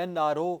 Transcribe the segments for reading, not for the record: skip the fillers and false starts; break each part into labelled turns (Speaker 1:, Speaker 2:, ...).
Speaker 1: NRO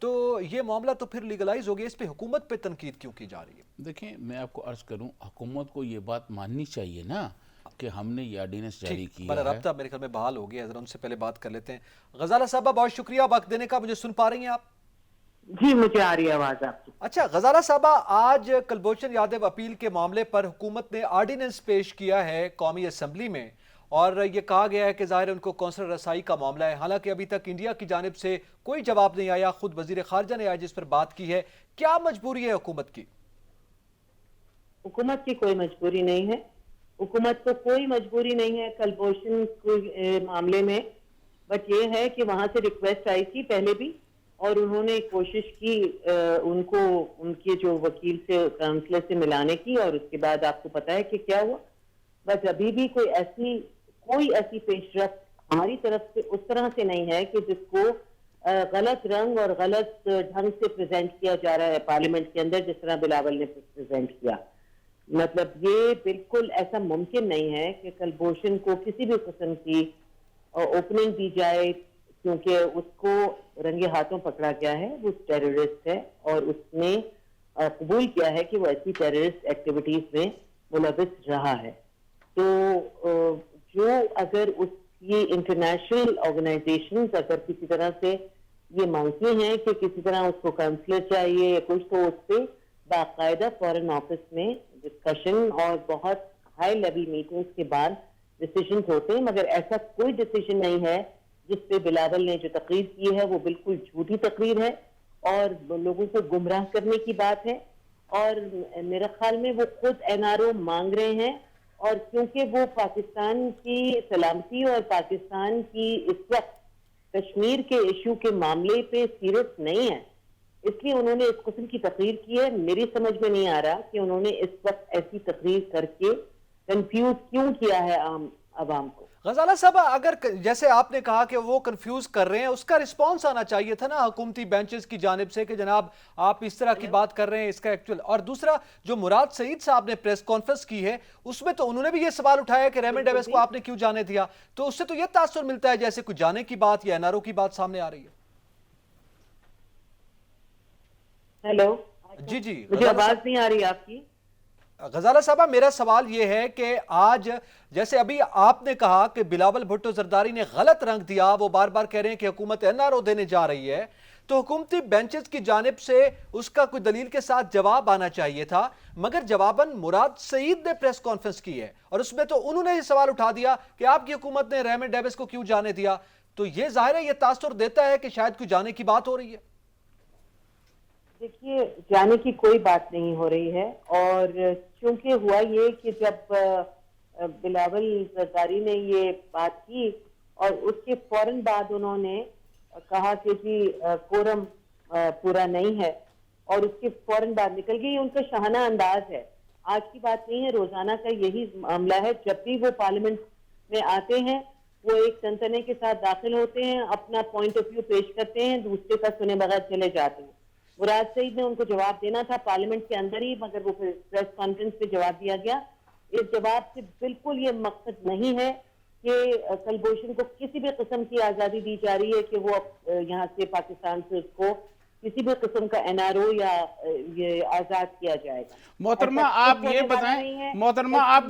Speaker 1: تو یہ معاملہ تو پھر لیگلائز ہو گیا، اس پہ حکومت پہ تنقید کیوں کی جا رہی ہے؟
Speaker 2: دیکھیں میں آپ کو عرض کروں، حکومت کو یہ بات ماننی چاہیے نا کہ ہم نے یہ آرڈیننس جاری کیا
Speaker 1: بڑا
Speaker 2: ہے۔
Speaker 1: رابطہ میرے خیال میں بحال ہو گیا، ذرا ان سے پہلے بات کر لیتے ہیں۔ غزالہ صاحبہ بہت شکریہ وقت دینے کا، مجھے سن پا رہی ہیں آپ؟
Speaker 3: جی مجھے آ رہی ہے آواز آپ کی۔
Speaker 1: اچھا غزالہ صاحبہ، آج کلبھوشن یادو اپیل کے معاملے پر حکومت نے آرڈیننس پیش کیا ہے قومی اسمبلی میں، اور یہ کہا گیا ہے کہ ظاہر ان کو کونسلر رسائی کا معاملہ ہے، حالانکہ ابھی تک انڈیا کی جانب سے کوئی جواب نہیں آیا، خود وزیر خارجہ نے آج اس پر بات کی ہے۔ کیا مجبوری ہے حکومت کی؟
Speaker 3: حکومت کی کوئی مجبوری نہیں ہے، حکومت کو کوئی مجبوری نہیں ہے کلبھوشن کے معاملے میں، بٹ یہ ہے کہ وہاں سے ریکویسٹ آئی تھی پہلے بھی، اور انہوں نے کوشش کی ان کو ان کے جو وکیل سے کاؤنسلر سے ملانے کی، اور اس کے بعد آپ کو پتا ہے کہ کیا ہوا۔ بس ابھی بھی کوئی ایسی پیش رفت ہماری طرف سے اس طرح سے نہیں ہے کہ جس کو غلط رنگ اور غلط ڈھنگ سے پریزنٹ کیا جا رہا ہے پارلیمنٹ کے اندر، جس طرح بلاول نے پریزنٹ کیا۔ مطلب یہ بالکل ایسا ممکن نہیں ہے کہ کلبھوشن کو کسی بھی قسم کی اوپننگ دی جائے، کیونکہ اس کو رنگے ہاتھوں پکڑا گیا ہے، وہ ٹیررسٹ ہے، اور اس نے قبول کیا ہے کہ وہ ایسی ٹیررسٹ ایکٹیویٹیز میں ملوث رہا ہے۔ تو جو اگر اس کی انٹرنیشنل آرگنائزیشنز اگر کسی طرح سے یہ مانگتی ہیں کہ کسی طرح اس کو کاؤنسلر چاہیے یا کچھ، تو اس پہ باقاعدہ فورن آفس میں ڈسکشن اور بہت ہائی لیول میٹنگز کے بعد ڈیسیژنز ہوتے ہیں، مگر ایسا کوئی ڈیسیژن نہیں ہے جس پہ بلاول نے جو تقریر کی ہے وہ بالکل جھوٹی تقریر ہے اور لوگوں کو گمراہ کرنے کی بات ہے، اور میرے خیال میں وہ خود این آر او مانگ رہے ہیں، اور کیونکہ وہ پاکستان کی سلامتی اور پاکستان کی اس وقت کشمیر کے ایشو کے معاملے پہ سیریس نہیں ہے، اس لیے انہوں نے اس قسم کی تقریر کی ہے۔ میری سمجھ میں نہیں آ رہا کہ انہوں نے اس وقت ایسی تقریر کر کے کنفیوز کیوں کیا ہے عام عوام کو۔
Speaker 1: غزالہ صاحبہ، اگر جیسے آپ نے کہا کہ وہ کنفیوز کر رہے ہیں، اس کا رسپانس آنا چاہیے تھا نا حکومتی بینچز کی جانب سے کہ جناب آپ اس طرح کی بات کر رہے ہیں، اس کا ایکچول۔ اور دوسرا جو مراد سعید صاحب نے پریس کانفرنس کی ہے، اس میں تو انہوں نے بھی یہ سوال اٹھایا کہ ریمنڈ ڈیوس کو آپ نے کیوں جانے دیا، تو اس سے تو یہ تاثر ملتا ہے جیسے کچھ جانے کی بات یا این آر او کی بات سامنے آ رہی ہے۔
Speaker 3: ہیلو
Speaker 1: جی
Speaker 3: مجھے آواز نہیں آ رہی آپ کی۔
Speaker 1: غزالہ صاحبہ، میرا سوال یہ ہے کہ آج جیسے ابھی آپ نے کہا کہ بلاول بھٹو زرداری نے غلط رنگ دیا، وہ بار بار کہہ رہے ہیں کہ حکومت این آر او دینے جا رہی ہے، تو حکومتی بینچز کی جانب سے اس کا کوئی دلیل کے ساتھ جواب آنا چاہیے تھا، مگر جواباً مراد سعید نے پریس کانفرنس کی ہے اور اس میں تو انہوں نے یہ سوال اٹھا دیا کہ آپ کی حکومت نے ریمنڈ ڈیوس کو کیوں جانے دیا، تو یہ ظاہر ہے یہ تاثر دیتا ہے کہ شاید کوئی جانے کی بات ہو رہی ہے۔
Speaker 3: دیکھیے جانے کی کوئی بات نہیں ہو رہی ہے، اور چونکہ ہوا یہ کہ جب بلاول زرداری نے یہ بات کی اور اس کے فوراً بعد انہوں نے کہا کہ جی کورم پورا نہیں ہے، اور اس کے فوراً بعد نکل گئی، ان کا شاہانہ انداز ہے، آج کی بات نہیں ہے، روزانہ کا یہی معاملہ ہے، جب بھی وہ پارلیمنٹ میں آتے ہیں وہ ایک تنتنے کے ساتھ داخل ہوتے ہیں، اپنا پوائنٹ آف ویو پیش کرتے ہیں، دوسرے کا سنے بغیر چلے جاتے ہیں۔ مراد سعید نے ان کو جواب دینا تھا پارلیمنٹ کے اندر ہی، مگر وہ پریس کانفرنس پہ جواب دیا گیا۔ اس جواب سے بالکل یہ مقصد نہیں ہے کہ کلبھوشن کو کسی بھی قسم کی آزادی دی جا رہی ہے کہ وہ یہاں سے پاکستان سے اس کو کسی بھی قسم کا این آر او یا یہ آزاد کیا جائے گا۔
Speaker 2: محترمہ آپ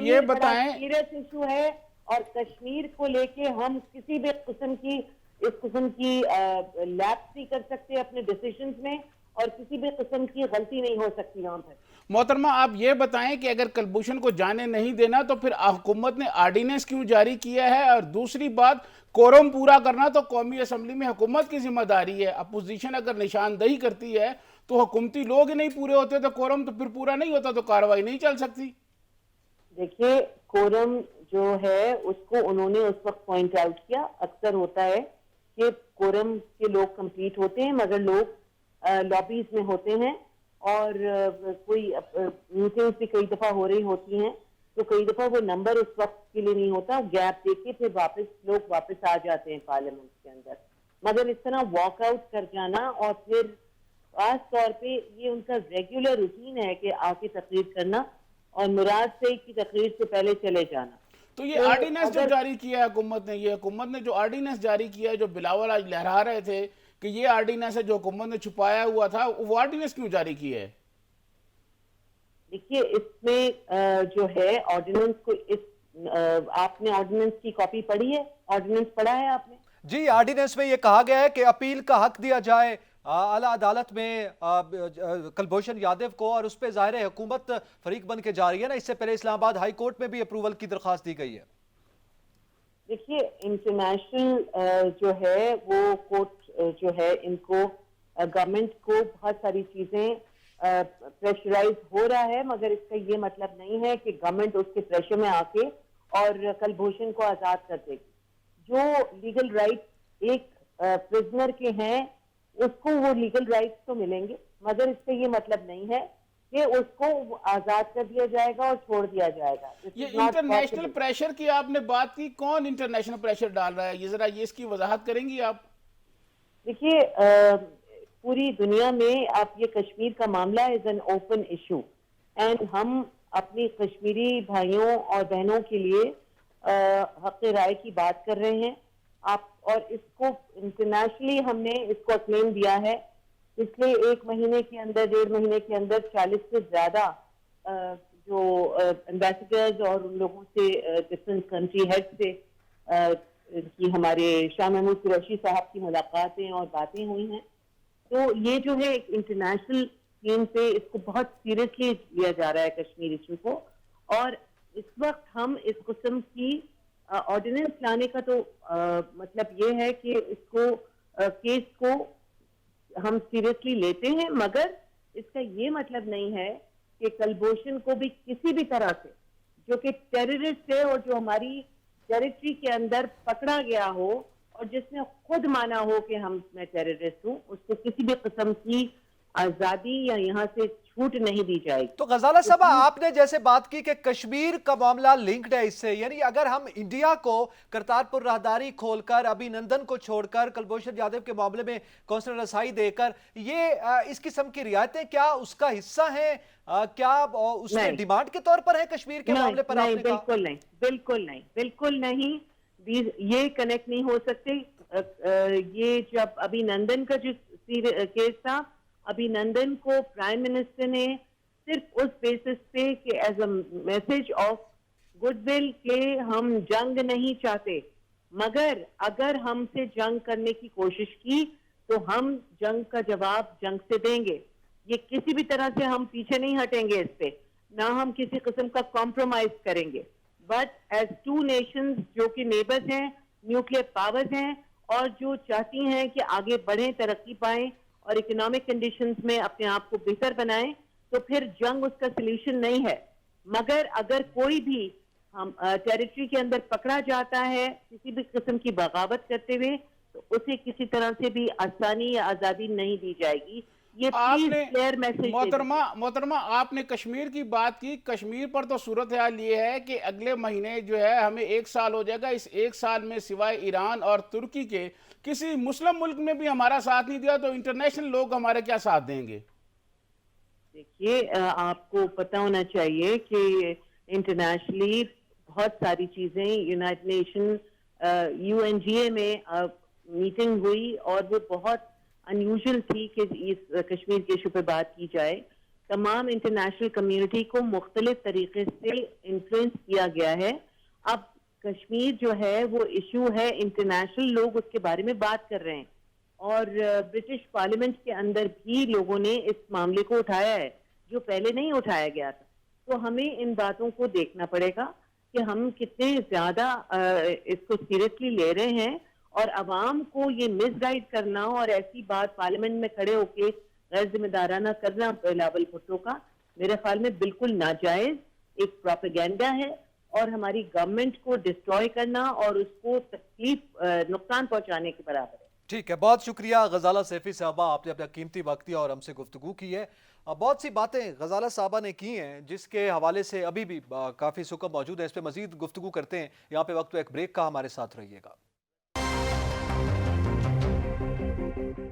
Speaker 2: یہ بتائیں
Speaker 3: سیریس ایشو ہے، اور کشمیر کو لے کے ہم کسی بھی قسم کی اس قسم کی لیپس نہیں کر سکتے اپنے ڈیسیشنز میں، اور کسی بھی قسم کی غلطی نہیں ہو سکتی یہاں پر۔
Speaker 2: محترمہ آپ یہ بتائیں کہ اگر کلبھوشن کو جانے نہیں دینا تو پھر حکومت نے آرڈیننس کیوں جاری کیا ہے، اور دوسری بات کورم پورا کرنا تو قومی اسمبلی میں حکومت کی ذمہ داری ہے، اپوزیشن اگر نشاندہی کرتی ہے تو حکومتی لوگ نہیں پورے ہوتے تو کورم تو پھر پورا نہیں ہوتا، تو کارروائی نہیں چل سکتی۔
Speaker 3: دیکھیے کورم جو ہے اس کو انہوں نے اس وقت پوائنٹ آؤٹ کیا، اکثر ہوتا ہے کہ کورم کے لوگ کمپلیٹ ہوتے ہیں مگر لوگ لابیز میں ہوتے ہیں، اور کوئی میٹنگز بھی کئی دفعہ ہو رہی ہوتی ہیں، تو کئی دفعہ وہ نمبر اس وقت کے لیے نہیں ہوتا، گیپ دے کے پھر لوگ واپس آ جاتے ہیں پارلیمنٹ کے اندر، مگر اس طرح واک آؤٹ کر جانا اور پھر خاص طور پہ یہ ان کا ریگولر روٹین ہے کہ آ کے تقریر کرنا اور مراد سعید کی تقریر سے پہلے چلے جانا۔
Speaker 2: تو یہ آرڈیننس جو جاری کیا ہے حکومت نے، یہ حکومت نے جو آرڈیننس جاری کیا ہے، جو بلاول آج لہرا رہے تھے کہ یہ آرڈیننس ہے جو حکومت نے چھپایا ہوا تھا، وہ آرڈیننس کیوں جاری کی ہے؟
Speaker 3: دیکھیے اس میں جو ہے آرڈیننس کو آپ نے آرڈیننس کی کاپی پڑھی ہے؟ آرڈیننس پڑھا ہے آپ نے؟
Speaker 1: جی، آرڈیننس میں یہ کہا گیا ہے کہ اپیل کا حق دیا جائے اعلیٰ عدالت میں کلبھوشن یادو کو، اور اس پہ ظاہر ہے حکومت فریق بن کے جا رہی ہے نا۔ اس سے پہلے اسلام آباد ہائی کورٹ میں بھی اپروول کی درخواست دی گئی ہے۔
Speaker 3: دیکھیے انٹرنیشنل جو ہے وہ کورٹ جو ہے ان کو گورنمنٹ کو بہت ساری چیزیں پریشرائز ہو رہا ہے، مگر اس کا یہ مطلب نہیں ہے کہ گورنمنٹ اس کے پریشر میں آ کے اور کلبھوشن کو آزاد کر دے گی۔ جو لیگل رائٹ ایک پرزنر کے ہیں اس کو وہ لیگل رائٹس تو ملیں گے، مگر اس کا یہ مطلب نہیں ہے کہ اس کو آزاد کر دیا جائے گا اور چھوڑ دیا جائے گا۔
Speaker 2: یہ انٹرنیشنل پریشر کی آپ نے بات کی، کون انٹرنیشنل پریشر ڈال رہا ہے؟ یہ ذرا اس کی وضاحت کریں گی آپ؟
Speaker 3: دیکھیے پوری دنیا میں آپ یہ کشمیر کا معاملہ is an open issue, and ہم اپنی کشمیری بھائیوں اور بہنوں کے لیے حق رائے کی بات کر رہے ہیں اور اس کو انٹرنیشنلی ہم نے اس کو اکلیم دیا ہے۔ پچھلے 1 مہینے کے اندر 1.5 مہینے کے اندر 40 سے زیادہ جو ایمبیسڈرز اور ان لوگوں سے ڈفرنٹ کنٹری ہیڈ سے کی ہمارے شاہ محمود قریشی صاحب کی ملاقاتیں اور باتیں ہوئی ہیں۔ تو یہ جو ہے ایک انٹرنیشنل سین پہ اس کو بہت سیریسلی لیا جا رہا ہے کشمیر ایشو کو، اور اس وقت ہم اس قسم کی آرڈیننس لانے کا تو مطلب یہ ہے کہ اس کو کیس کو ہم سیریسلی لیتے ہیں، مگر اس کا یہ مطلب نہیں ہے کہ کلبھوشن کو بھی کسی بھی طرح سے جو کہ ٹیررسٹ ہے اور جو ہماری ٹیریٹری کے اندر پکڑا گیا ہو اور جس نے خود مانا ہو کہ میں ٹیررسٹ ہوں، اس کو کسی بھی قسم کی آزادی یا یہاں سے چھوٹ نہیں دی جائے گی۔
Speaker 1: تو غزالہ صاحبہ آپ نے جیسے بات کی کہ کشمیر کا معاملہ لنکڈ ہے اس سے، یعنی اگر ہم انڈیا کو کرتارپور راہداری کھول کر ابھی نندن کو چھوڑ کر کلبھوشن یادو کے معاملے میں کونسلر رسائی دے کر یہ اس قسم کی رعایتیں کیا اس کا حصہ ہیں؟ کیا اس میں ڈیمانڈ کے طور پر ہے کشمیر کے معاملے پر؟ آپ نے کہا
Speaker 3: بالکل نہیں، بالکل نہیں، بالکل نہیں، یہ کنیکٹ نہیں ہو سکتے۔ یہ جب ابھی نندن کا جو کیس تھا، ابھی نندن کو پرائم منسٹر نے صرف اس بیسس پہ کہ as a message of good will کہ ہم جنگ نہیں چاہتے، مگر اگر ہم سے جنگ کرنے کی کوشش کی تو ہم جنگ کا جواب جنگ سے دیں گے۔ یہ کسی بھی طرح سے ہم پیچھے نہیں ہٹیں گے اس پہ، نہ ہم کسی قسم کا کمپرومائز کریں گے، بٹ ایز 2 نیشنز جو کہ نیبرز ہیں، نیوکلیر پاورز ہیں اور جو چاہتی ہیں کہ آگے بڑھیں، ترقی پائیں اور اکنامک کنڈیشنز میں اپنے آپ کو بہتر بنائیں، تو پھر جنگ اس کا سلیوشن نہیں ہے۔ مگر اگر کوئی بھی ٹیریٹری کے اندر پکڑا جاتا ہے کسی بھی قسم کی بغاوت کرتے ہوئے، تو اسے کسی طرح سے بھی آسانی یا آزادی نہیں دی جائے گی۔ یہ
Speaker 2: محترمہ آپ نے کشمیر کی بات کی، کشمیر پر تو صورتحال یہ ہے کہ اگلے مہینے جو ہے ہمیں 1 سال ہو جائے گا۔ اس 1 سال میں سوائے ایران اور ترکی کے کسی مسلم ملک نے بھی ہمارا ساتھ نہیں دیا، تو انٹرنیشنل لوگ ہمارے کیا ساتھ دیں گے؟
Speaker 3: دیکھیے آپ کو پتہ ہونا چاہیے کہ انٹرنیشنلی بہت ساری چیزیں یونائٹڈ نیشن UNGA میں میٹنگ ہوئی اور وہ بہت انیوژل تھی کہ اس کشمیر کے ایشو پہ بات کی جائے۔ تمام انٹرنیشنل کمیونٹی کو مختلف طریقے سے انفلوئنس کیا گیا ہے۔ اب کشمیر جو ہے وہ ایشو ہے، انٹرنیشنل لوگ اس کے بارے میں بات کر رہے ہیں اور برٹش پارلیمنٹ کے اندر بھی لوگوں نے اس معاملے کو اٹھایا ہے جو پہلے نہیں اٹھایا گیا تھا۔ تو ہمیں ان باتوں کو دیکھنا پڑے گا کہ ہم کتنے زیادہ اس کو سیریسلی لے رہے ہیں، اور عوام کو یہ مس گائیڈ کرنا اور ایسی بات پارلیمنٹ میں کھڑے ہو کے غیر ذمہ دارانہ کرنا بلاول بھٹو کا میرے خیال میں بالکل ناجائز ایک پروپیگنڈا ہے، اور ہماری گورنمنٹ کو ڈسٹروائے کرنا اور اس کو تکلیف نقصان پہنچانے کے برابر ہے۔
Speaker 1: ٹھیک ہے، بہت شکریہ غزالہ سیفی صاحبہ، آپ نے اپنا قیمتی وقت دیا اور ہم سے گفتگو کی ہے۔ بہت سی باتیں غزالہ صاحبہ نے کی ہیں جس کے حوالے سے ابھی بھی کافی سکم موجود ہے، اس پہ مزید گفتگو کرتے ہیں۔ یہاں پہ وقت ایک بریک کا، ہمارے ساتھ رہیے گا۔